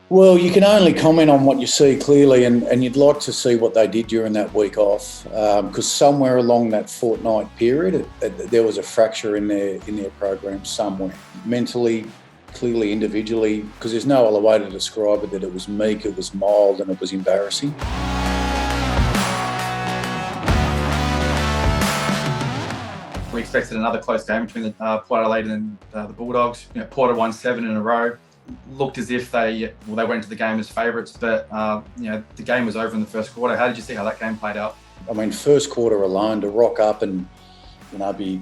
Well, you can only comment on what you see clearly, and you'd like to see what they did during that week off, because somewhere along that fortnight period, there was a fracture in their program somewhere, mentally, clearly, individually. Because there's no other way to describe it, that it was meek, it was mild, and it was embarrassing. We expected another close game between Port Adelaides and the Bulldogs. Port had won 7 in a row. Looked as if they went into the game as favourites, but the game was over in the first quarter. How did you see how that game played out? I mean, first quarter alone, to rock up and be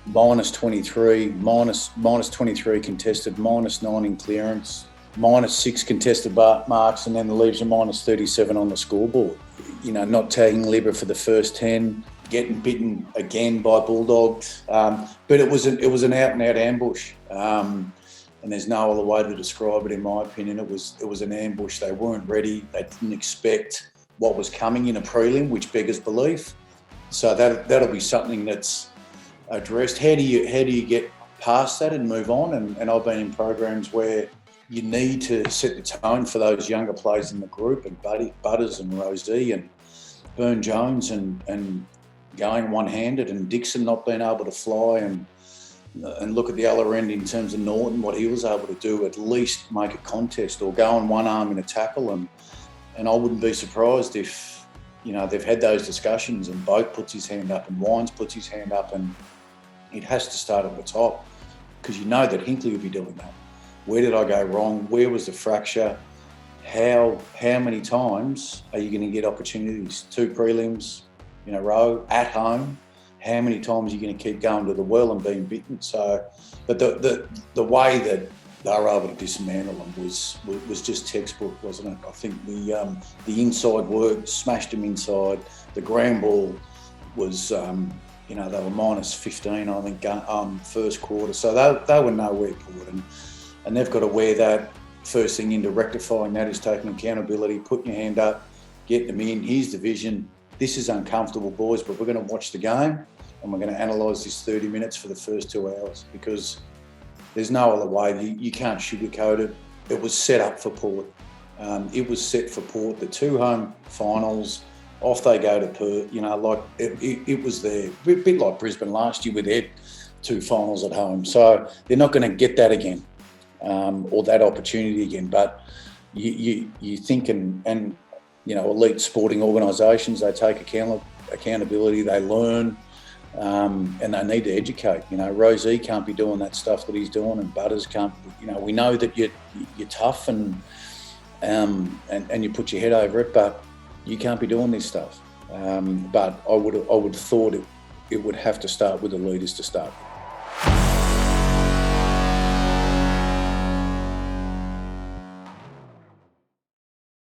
minus 23, minus 23 contested, minus 9 in clearance, minus 6 contested marks, and then leaves you minus 37 on the scoreboard. Not tagging Libra for the first 10, getting bitten again by Bulldogs, but it was an out and out ambush. And there's no other way to describe it, in my opinion. It was an ambush. They weren't ready. They didn't expect what was coming in a prelim, which beggars belief. So that'll be something that's addressed. How do you get past that and move on? And I've been in programs where you need to set the tone for those younger players in the group, and Butters and Rosie and Burn Jones and going one-handed, and Dixon not being able to fly, and look at the other end in terms of Norton, what he was able to do, at least make a contest or go on one arm in a tackle. And I wouldn't be surprised if, they've had those discussions and Boak puts his hand up and Wines puts his hand up, and it has to start at the top, because that Hinkley will be doing that. Where did I go wrong? Where was the fracture? How many times are you going to get opportunities? 2 prelims in a row at home. How many times are you going to keep going to the well and being bitten? So, but the way that they were able to dismantle them was just textbook, wasn't it? I think the inside work, smashed them inside. The ground ball was, they were minus 15, I think, first quarter. So they were nowhere Port, and they've got to wear that first thing into rectifying that is taking accountability, putting your hand up, getting them in. Here's the vision. This is uncomfortable, boys, but we're going to watch the game and we're going to analyse this 30 minutes for the first 2 hours, because there's no other way. You can't sugarcoat it. It was set up for Port. It was set for Port. The 2 home finals, off they go to Perth. It was there. A bit like Brisbane last year with their 2 finals at home. So they're not going to get that again, or that opportunity again. But you think, and elite sporting organisations, they take accountability, they learn, and they need to educate. Rosie can't be doing that stuff that he's doing, and Butters can't. We know that you're tough and you put your head over it, but you can't be doing this stuff. But I would have thought it would have to start with the leaders to start with.